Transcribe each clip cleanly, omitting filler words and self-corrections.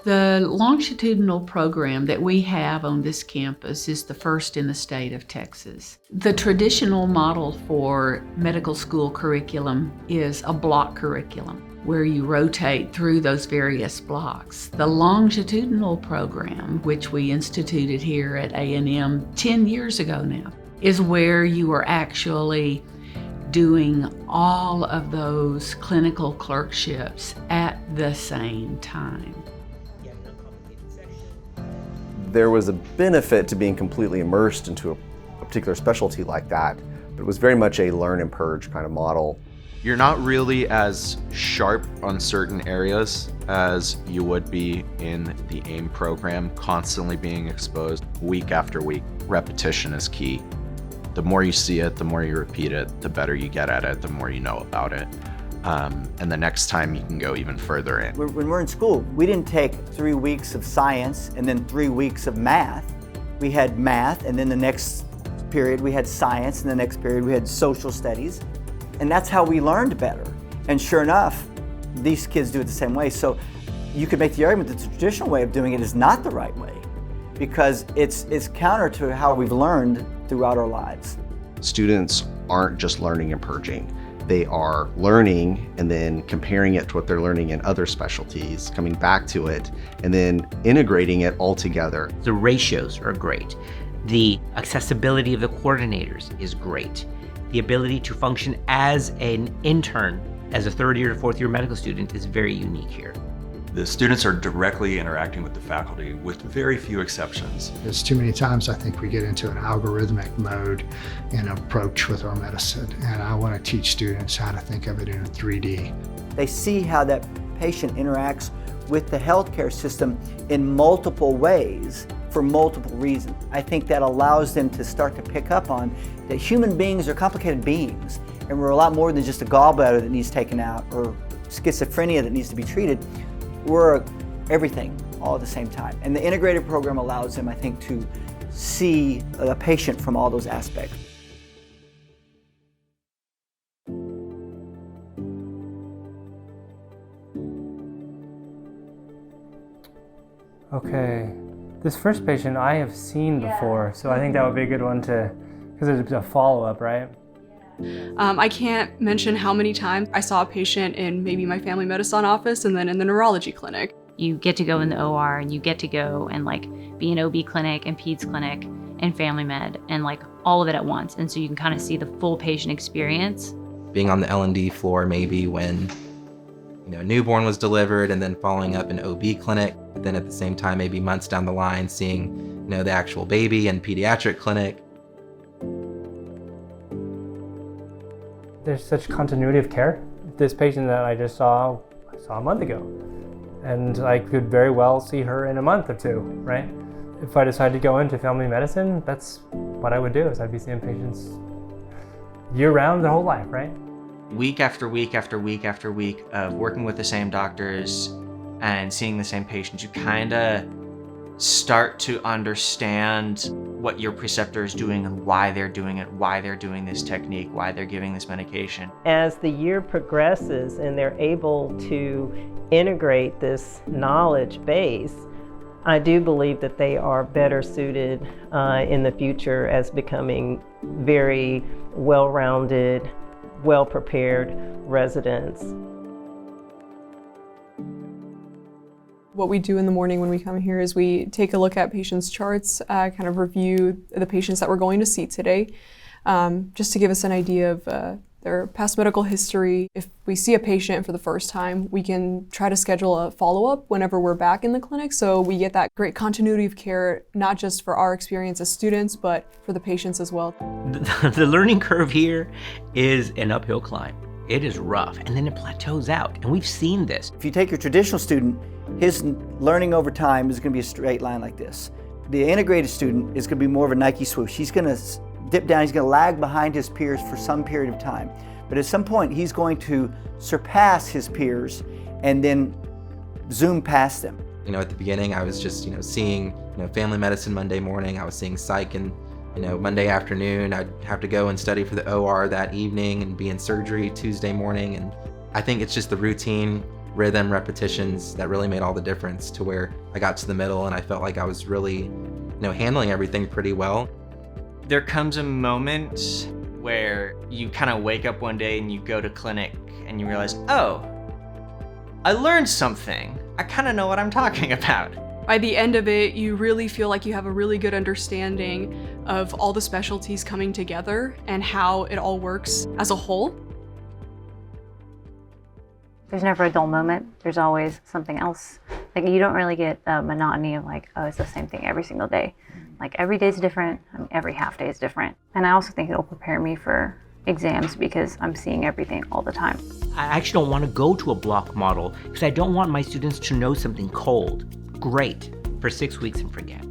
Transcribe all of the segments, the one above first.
The longitudinal program that we have on this campus is the first in the state of Texas. The traditional model for medical school curriculum is a block curriculum where you rotate through those various blocks. The longitudinal program, which we instituted here at A&M 10 years ago now, is where you are actually doing all of those clinical clerkships at the same time. There was a benefit to being completely immersed into a particular specialty like that, but it was very much a learn and purge kind of model. You're not really as sharp on certain areas as you would be in the AIM program, constantly being exposed week after week. Repetition is key. The more you see it, the more you repeat it, the better you get at it, the more you know about it. And the next time you can go even further in. When we're in school, we didn't take 3 weeks of science and then 3 weeks of math. We had math, and then the next period we had science, and the next period we had social studies. And that's how we learned better. And sure enough, these kids do it the same way. So you could make the argument that the traditional way of doing it is not the right way, because it's counter to how we've learned throughout our lives. Students aren't just learning and purging. They are learning and then comparing it to what they're learning in other specialties, coming back to it, and then integrating it all together. The ratios are great. The accessibility of the coordinators is great. The ability to function as an intern, as a third year or fourth year medical student, is very unique here. The students are directly interacting with the faculty with very few exceptions. There's too many times I think we get into an algorithmic mode and approach with our medicine, and I want to teach students how to think of it in a 3D. They see how that patient interacts with the healthcare system in multiple ways for multiple reasons. I think that allows them to start to pick up on that human beings are complicated beings, and we're a lot more than just a gallbladder that needs taken out or schizophrenia that needs to be treated. We're everything all at the same time. And the integrated program allows them, I think, to see a patient from all those aspects. Okay, this first patient I have seen before, so I think that would be a good one to, because it's a follow-up, right? I can't mention how many times I saw a patient in maybe my family medicine office and then in the neurology clinic. You get to go in the OR and you get to go and be an OB clinic and peds clinic and family med and all of it at once. And so you can kind of see the full patient experience. Being on the L&D floor maybe when a newborn was delivered, and then following up an OB clinic, but then at the same time maybe months down the line seeing the actual baby in pediatric clinic. There's such continuity of care. This patient that I just saw, I saw a month ago. And I could very well see her in a month or two, right? If I decided to go into family medicine, that's what I would do, is I'd be seeing patients year-round their whole life, right? Week after week after week after week of working with the same doctors and seeing the same patients, you kind of start to understand what your preceptor is doing and why they're doing it, why they're doing this technique, why they're giving this medication. As the year progresses and they're able to integrate this knowledge base, I do believe that they are better suited in the future as becoming very well-rounded, well-prepared residents. What we do in the morning when we come here is we take a look at patients' charts, kind of review the patients that we're going to see today, just to give us an idea of their past medical history. If we see a patient for the first time, we can try to schedule a follow-up whenever we're back in the clinic, so we get that great continuity of care, not just for our experience as students, but for the patients as well. The learning curve here is an uphill climb. It is rough, and then it plateaus out, and we've seen this. If you take your traditional student, his learning over time is going to be a straight line like this. The integrated student is going to be more of a Nike swoosh. He's going to dip down, he's going to lag behind his peers for some period of time. But at some point, he's going to surpass his peers and then zoom past them. At the beginning, I was just, seeing, family medicine Monday morning. I was seeing psych and, Monday afternoon. I'd have to go and study for the OR that evening and be in surgery Tuesday morning. And I think it's just the routine rhythm, repetitions that really made all the difference to where I got to the middle and I felt like I was really, handling everything pretty well. There comes a moment where you kind of wake up one day and you go to clinic and you realize, oh, I learned something. I kind of know what I'm talking about. By the end of it, you really feel like you have a really good understanding of all the specialties coming together and how it all works as a whole. There's never a dull moment. There's always something else. Like, you don't really get a monotony of like, oh, it's the same thing every single day. Like, every day is different. Every half day is different. And I also think it'll prepare me for exams because I'm seeing everything all the time. I actually don't want to go to a block model because I don't want my students to know something cold. Great, for 6 weeks and forget.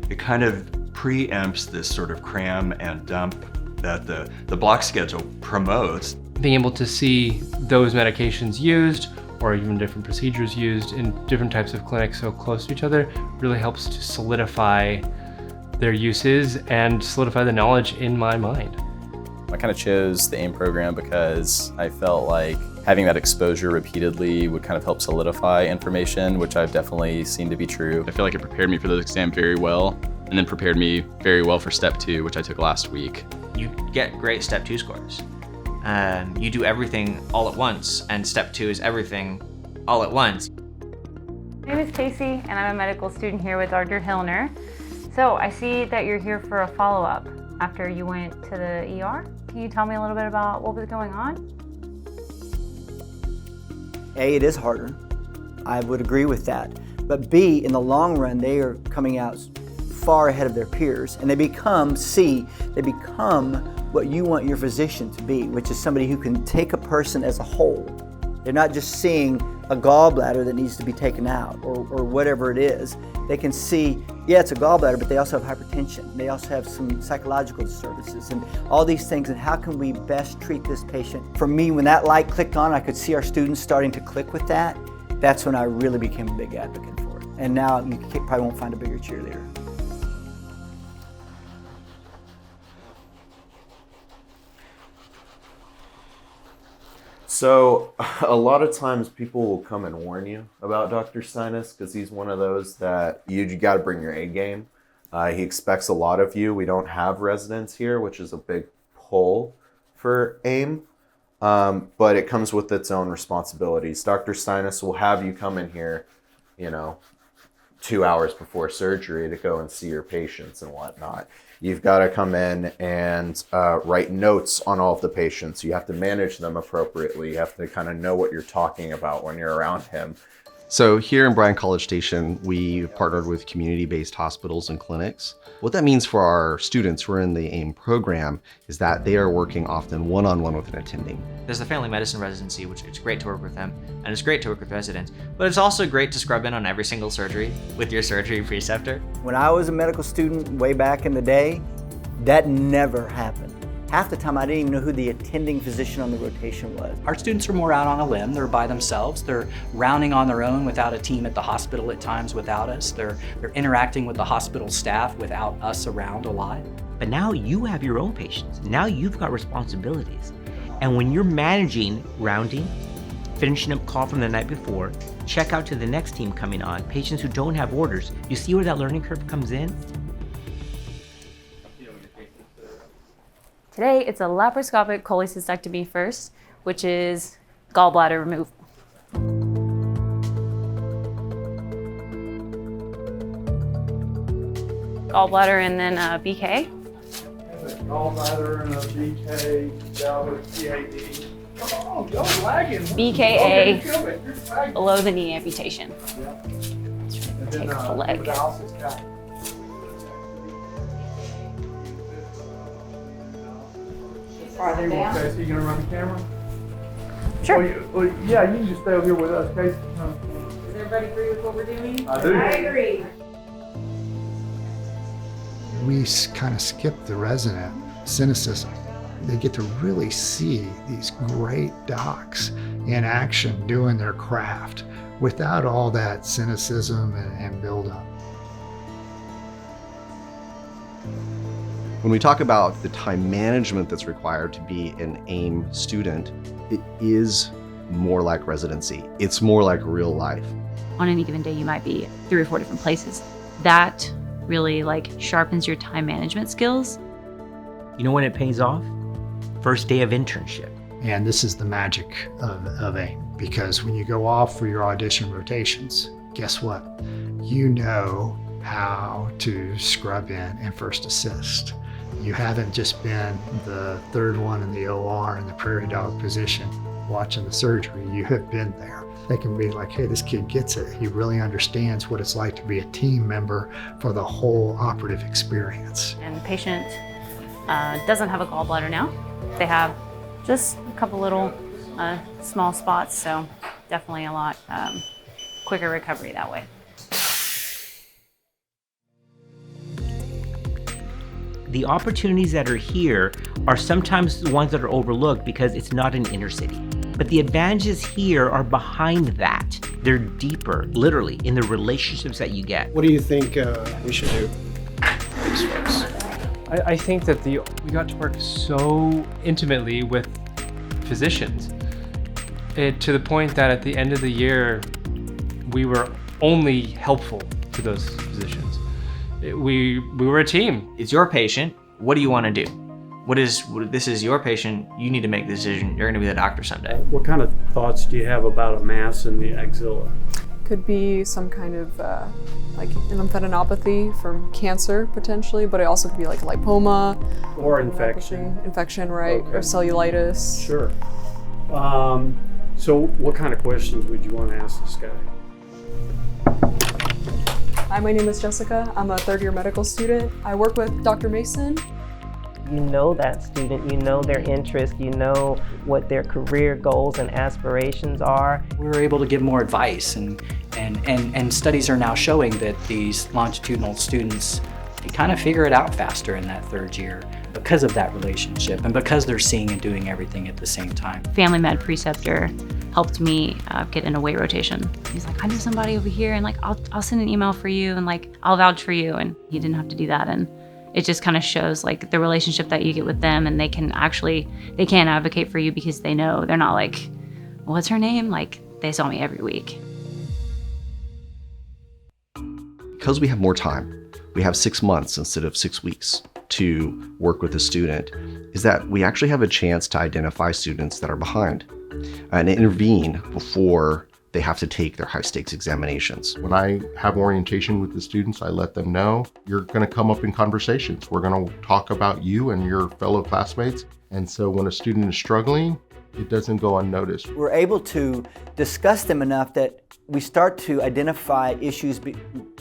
It kind of preempts this sort of cram and dump that the block schedule promotes. Being able to see those medications used or even different procedures used in different types of clinics so close to each other really helps to solidify their uses and solidify the knowledge in my mind. I kind of chose the AIM program because I felt like having that exposure repeatedly would kind of help solidify information, which I've definitely seen to be true. I feel like it prepared me for the exam very well, and then prepared me very well for step 2, which I took last week. You get great step 2 scores. You do everything all at once, and step 2 is everything all at once. My name is Casey, and I'm a medical student here with Dr. Hillner. So I see that you're here for a follow-up after you went to the ER. Can you tell me a little bit about what was going on? A, it is harder. I would agree with that. But B, in the long run, they are coming out far ahead of their peers, and they become what you want your physician to be, which is somebody who can take a person as a whole. They're not just seeing a gallbladder that needs to be taken out or whatever it is. They can see, yeah, it's a gallbladder, but they also have hypertension. They also have some psychological disturbances and all these things, and how can we best treat this patient? For me, when that light clicked on, I could see our students starting to click with that. That's when I really became a big advocate for it. And now you probably won't find a bigger cheerleader. So a lot of times people will come and warn you about Dr. Sinus because he's one of those that you got to bring your A game. He expects a lot of you. We don't have residents here, which is a big pull for AIM, but it comes with its own responsibilities. Dr. Sinus will have you come in here, 2 hours before surgery to go and see your patients and whatnot. You've got to come in and write notes on all of the patients. You have to manage them appropriately. You have to kind of know what you're talking about when you're around him. So here in Bryan College Station, we partnered with community-based hospitals and clinics. What that means for our students who are in the AIM program is that they are working often one-on-one with an attending. There's the family medicine residency, which it's great to work with them, and it's great to work with residents, but it's also great to scrub in on every single surgery with your surgery preceptor. When I was a medical student way back in the day, that never happened. Half the time I didn't even know who the attending physician on the rotation was. Our students are more out on a limb. They're by themselves. They're rounding on their own without a team at the hospital at times without us. They're interacting with the hospital staff without us around a lot. But now you have your own patients. Now you've got responsibilities. And when you're managing rounding, finishing up call from the night before, check out to the next team coming on, patients who don't have orders, you see where that learning curve comes in? Today, it's a laparoscopic cholecystectomy first, which is gallbladder removal. Gallbladder and then BK. Gallbladder and a BK down with PAD. Come on, go lagging. BKA Okay, below the knee amputation. Yep. Take the leg. Farther down. Okay, so you're gonna run the camera? Sure. Yeah, you can just stay over here with us, Casey. Does everybody agree with what we're doing? I do. I agree. We kind of skip the resident cynicism. They get to really see these great docs in action doing their craft without all that cynicism and buildup. When we talk about the time management that's required to be an AIM student, it is more like residency. It's more like real life. On any given day, you might be 3 or 4 different places. That really sharpens your time management skills. You know when it pays off? First day of internship. And this is the magic of AIM, because when you go off for your audition rotations, guess what? You know how to scrub in and first assist. You haven't just been the third one in the OR in the prairie dog position watching the surgery. You have been there. They can be like, hey, this kid gets it. He really understands what it's like to be a team member for the whole operative experience. And the patient doesn't have a gallbladder now. They have just a couple little small spots, so definitely a lot quicker recovery that way. The opportunities that are here are sometimes the ones that are overlooked because it's not an inner city. But the advantages here are behind that. They're deeper, literally, in the relationships that you get. What do you think we should do for these folks? I think that we got to work so intimately with physicians to the point that at the end of the year, we were only helpful to those physicians. We were a team. It's your patient. What do you want to do? This is your patient. You need to make the decision. You're going to be the doctor someday. What kind of thoughts do you have about a mass in the axilla? Could be some kind of like lymphadenopathy from cancer potentially, but it also could be like lipoma. Or infection. Infection, right? Okay. Or cellulitis. Sure. So what kind of questions would you want to ask this guy? Hi, my name is Jessica. I'm a third-year medical student. I work with Dr. Mason. You know that student, you know their interest, you know what their career goals and aspirations are. We were able to give more advice, and studies are now showing that these longitudinal students can kind of figure it out faster in that third year because of that relationship and because they're seeing and doing everything at the same time. Family med preceptor helped me get in a weight rotation. He's like, I know somebody over here, and I'll send an email for you, and I'll vouch for you, and he didn't have to do that. And it just kind of shows the relationship that you get with them, and they can advocate for you because they know they're not like, what's her name? They saw me every week. Because we have more time, we have 6 months instead of 6 weeks to work with a student, is that we actually have a chance to identify students that are behind and intervene before they have to take their high stakes examinations. When I have orientation with the students, I let them know you're going to come up in conversations. We're going to talk about you and your fellow classmates. And so when a student is struggling, it doesn't go unnoticed. We're able to discuss them enough that we start to identify issues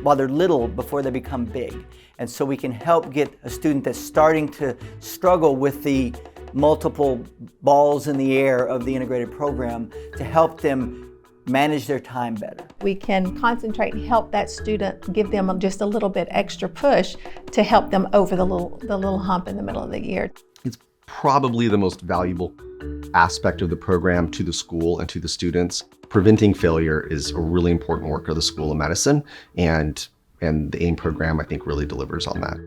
while they're little before they become big. And so we can help get a student that's starting to struggle with the multiple balls in the air of the integrated program to help them manage their time better. We can concentrate and help that student, give them just a little bit extra push to help them over the little hump in the middle of the year. It's probably the most valuable aspect of the program to the school and to the students. Preventing failure is a really important work of the School of Medicine, and the AIM program, I think, really delivers on that.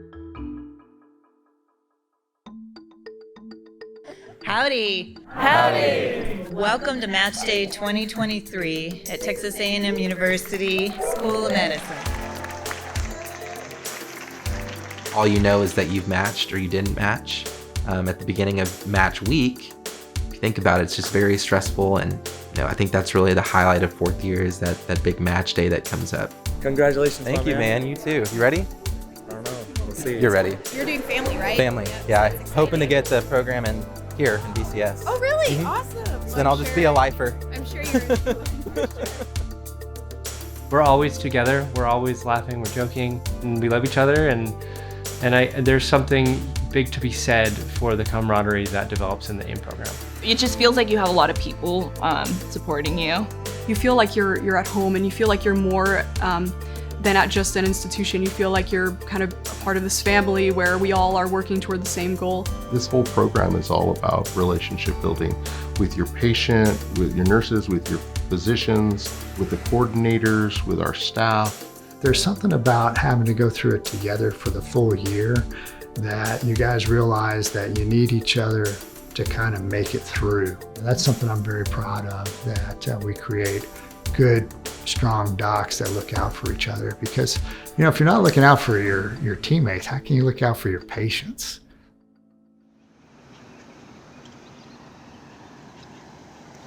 Howdy. Howdy. Welcome to Match Day 2023 at Texas A&M University School of Medicine. All you know is that you've matched or you didn't match. At the beginning of match week, if you think about it, it's just very stressful, and I think that's really the highlight of fourth year is that big match day that comes up. Congratulations. Thank you, man. You too. You ready? I don't know. Let's see. You're ready. You're doing family, right? Family. Yeah, hoping to get the program in here in BCS. Oh, really? Mhm. Awesome. So then I'll just be a lifer. I'm sure you're. We're always together. We're always laughing. We're joking, and we love each other. And there's something big to be said for the camaraderie that develops in the AIM program. It just feels like you have a lot of people supporting you. You feel like you're at home, and you feel like you're more than at just an institution. You feel like you're kind of a part of this family where we all are working toward the same goal. This whole program is all about relationship building with your patient, with your nurses, with your physicians, with the coordinators, with our staff. There's something about having to go through it together for the full year that you guys realize that you need each other to kind of make it through. And that's something I'm very proud of, that we create good, strong docs that look out for each other. Because, you know, if you're not looking out for your teammates, how can you look out for your patients?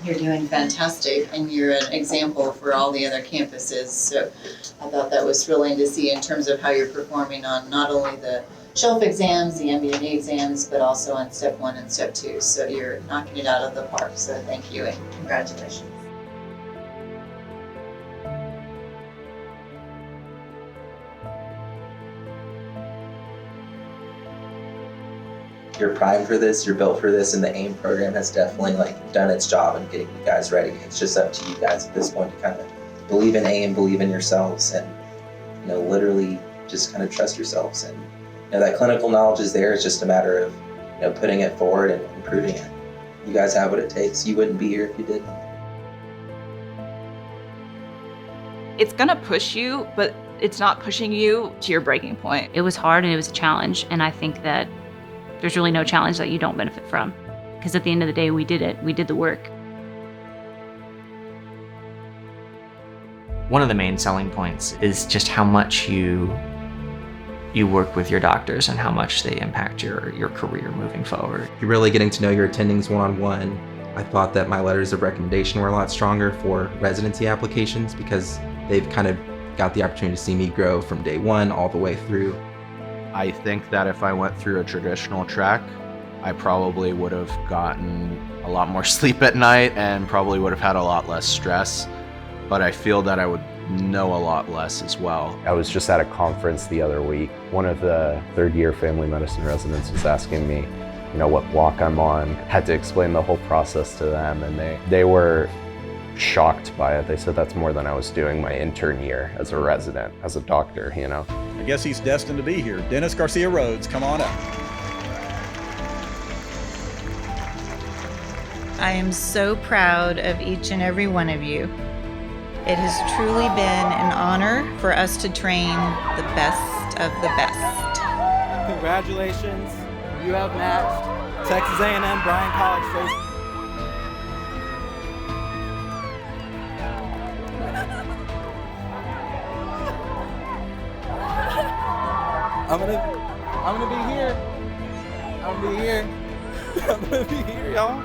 You're doing fantastic, and you're an example for all the other campuses. So I thought that was thrilling to see in terms of how you're performing on not only the shelf exams, the MBA exams, but also on step 1 and step 2. So you're knocking it out of the park. So thank you and congratulations. You're primed for this, you're built for this, and the AIM program has definitely done its job in getting you guys ready. It's just up to you guys at this point to kind of believe in AIM, believe in yourselves, and literally just kind of trust yourselves. And that clinical knowledge is there. It's just a matter of putting it forward and improving it. You guys have what it takes. You wouldn't be here if you didn't. It's gonna push you, but it's not pushing you to your breaking point. It was hard and it was a challenge, and I think that there's really no challenge that you don't benefit from. Because at the end of the day, we did it. We did the work. One of the main selling points is just how much you work with your doctors and how much they impact your career moving forward. You're really getting to know your attendings one-on-one. I thought that my letters of recommendation were a lot stronger for residency applications because they've kind of got the opportunity to see me grow from day one all the way through. I think that if I went through a traditional track, I probably would have gotten a lot more sleep at night and probably would have had a lot less stress, but I feel that I would know a lot less as well. I was just at a conference the other week. One of the third-year family medicine residents was asking me, what block I'm on. Had to explain the whole process to them, and they were shocked by it. They said that's more than I was doing my intern year as a resident, as a doctor, I guess he's destined to be here. Dennis Garcia-Rhodes, come on up. I am so proud of each and every one of you. It has truly been an honor for us to train the best of the best. Congratulations, you have matched Texas A&M Bryan College. I'm gonna be here. I'm gonna be here. I'm gonna be here, y'all.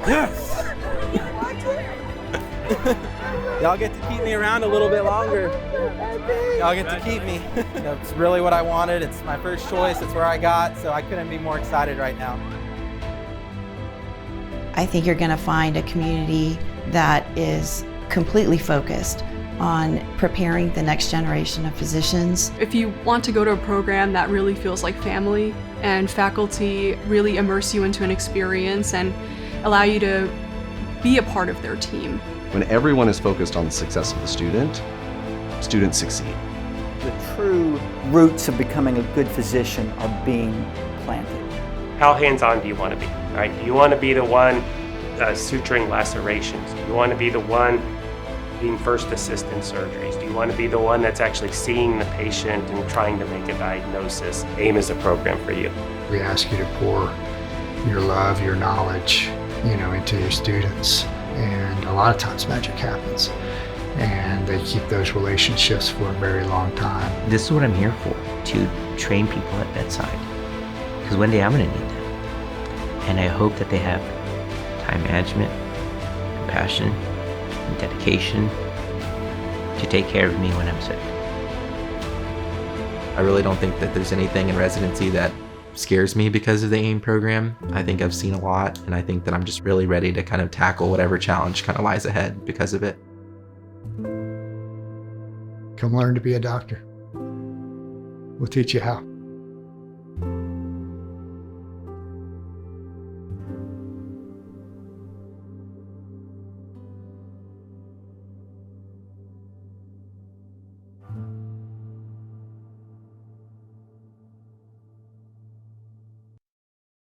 Yes. Y'all get to keep me around a little bit longer. Y'all get to keep me. It's really what I wanted. It's my first choice. It's where I got, so I couldn't be more excited right now. I think you're going to find a community that is completely focused on preparing the next generation of physicians. If you want to go to a program that really feels like family and faculty really immerse you into an experience and allow you to be a part of their team. When everyone is focused on the success of the student, students succeed. The true roots of becoming a good physician are being planted. How hands-on do you want to be? Right? Do you want to be the one suturing lacerations? Do you want to be the one being first assistant surgeries? Do you want to be the one that's actually seeing the patient and trying to make a diagnosis? AIM is a program for you. We ask you to pour your love, your knowledge, into your students. And a lot of times magic happens. And they keep those relationships for a very long time. This is what I'm here for, to train people at bedside. Because one day I'm going to need them. And I hope that they have time management, compassion, and dedication to take care of me when I'm sick. I really don't think that there's anything in residency that scares me because of the AIM program. I think I've seen a lot, and I think that I'm just really ready to kind of tackle whatever challenge kind of lies ahead because of it. Come learn to be a doctor. We'll teach you how.